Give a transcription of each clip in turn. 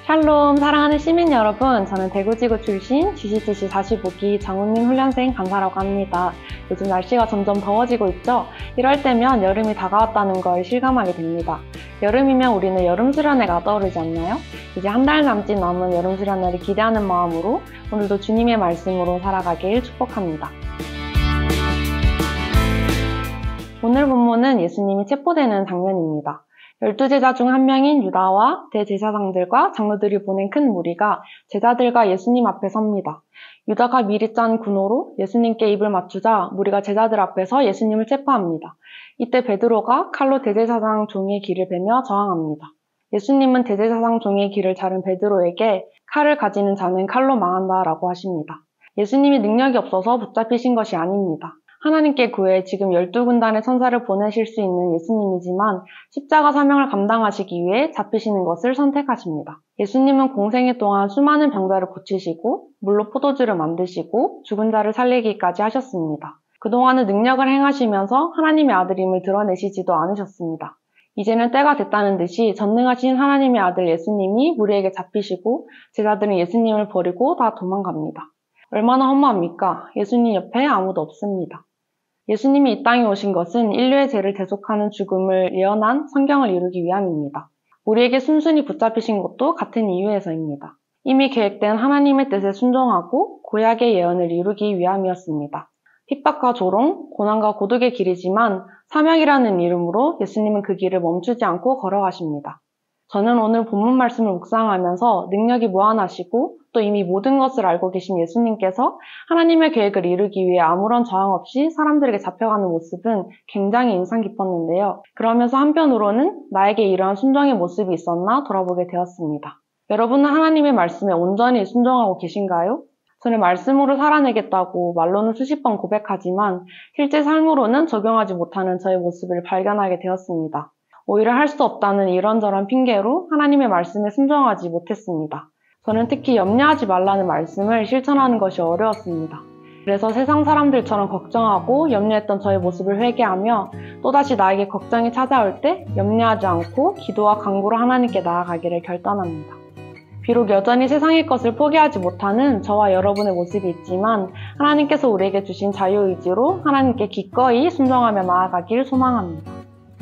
샬롬, 사랑하는 시민 여러분, 저는 대구지구 출신 GCTC 45기 장훈민 훈련생 간사라고 합니다. 요즘 날씨가 점점 더워지고 있죠? 이럴 때면 여름이 다가왔다는 걸 실감하게 됩니다. 여름이면 우리는 여름 수련회가 떠오르지 않나요? 이제 한 달 남짓 남은 여름 수련회를 기대하는 마음으로 오늘도 주님의 말씀으로 살아가길 축복합니다. 오늘 본문은 예수님이 체포되는 장면입니다. 12제자 중 한 명인 유다와 대제사장들과 장로들이 보낸 큰 무리가 제자들과 예수님 앞에 섭니다. 유다가 미리 짠 군호로 예수님께 입을 맞추자 무리가 제자들 앞에서 예수님을 체포합니다. 이때 베드로가 칼로 대제사장 종의 귀를 베며 저항합니다. 예수님은 대제사장 종의 귀를 자른 베드로에게 칼을 가지는 자는 칼로 망한다 라고 하십니다. 예수님이 능력이 없어서 붙잡히신 것이 아닙니다. 하나님께 구해 지금 12군단의 천사를 보내실 수 있는 예수님이지만 십자가 사명을 감당하시기 위해 잡히시는 것을 선택하십니다. 예수님은 공생애 동안 수많은 병자를 고치시고 물로 포도주를 만드시고 죽은 자를 살리기까지 하셨습니다. 그동안은 능력을 행하시면서 하나님의 아들임을 드러내시지도 않으셨습니다. 이제는 때가 됐다는 듯이 전능하신 하나님의 아들 예수님이 무리에게 잡히시고 제자들은 예수님을 버리고 다 도망갑니다. 얼마나 허무합니까? 예수님 옆에 아무도 없습니다. 예수님이 이 땅에 오신 것은 인류의 죄를 대속하는 죽음을 예언한 성경을 이루기 위함입니다. 우리에게 순순히 붙잡히신 것도 같은 이유에서입니다. 이미 계획된 하나님의 뜻에 순종하고 구약의 예언을 이루기 위함이었습니다. 핍박과 조롱, 고난과 고독의 길이지만 사명이라는 이름으로 예수님은 그 길을 멈추지 않고 걸어가십니다. 저는 오늘 본문 말씀을 묵상하면서 능력이 무한하시고 또 이미 모든 것을 알고 계신 예수님께서 하나님의 계획을 이루기 위해 아무런 저항 없이 사람들에게 잡혀가는 모습은 굉장히 인상 깊었는데요. 그러면서 한편으로는 나에게 이러한 순종의 모습이 있었나 돌아보게 되었습니다. 여러분은 하나님의 말씀에 온전히 순종하고 계신가요? 저는 말씀으로 살아내겠다고 말로는 수십 번 고백하지만 실제 삶으로는 적용하지 못하는 저의 모습을 발견하게 되었습니다. 오히려 할 수 없다는 이런저런 핑계로 하나님의 말씀에 순종하지 못했습니다. 저는 특히 염려하지 말라는 말씀을 실천하는 것이 어려웠습니다. 그래서 세상 사람들처럼 걱정하고 염려했던 저의 모습을 회개하며 또다시 나에게 걱정이 찾아올 때 염려하지 않고 기도와 간구로 하나님께 나아가기를 결단합니다. 비록 여전히 세상의 것을 포기하지 못하는 저와 여러분의 모습이 있지만 하나님께서 우리에게 주신 자유의지로 하나님께 기꺼이 순종하며 나아가길 소망합니다.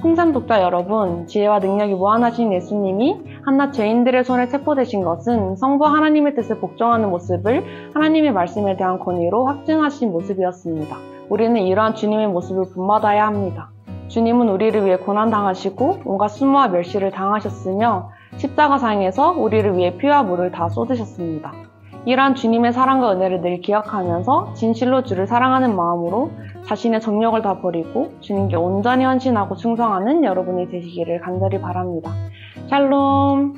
풍산 독자 여러분, 지혜와 능력이 무한하신 예수님이 한낱 죄인들의 손에 체포되신 것은 성부 하나님의 뜻을 복종하는 모습을 하나님의 말씀에 대한 권위로 확증하신 모습이었습니다. 우리는 이러한 주님의 모습을 본받아야 합니다. 주님은 우리를 위해 고난당하시고 온갖 수모와 멸시를 당하셨으며 십자가상에서 우리를 위해 피와 물을 다 쏟으셨습니다. 이러한 주님의 사랑과 은혜를 늘 기억하면서 진실로 주를 사랑하는 마음으로 자신의 정욕을 다 버리고 주님께 온전히 헌신하고 충성하는 여러분이 되시기를 간절히 바랍니다. 샬롬!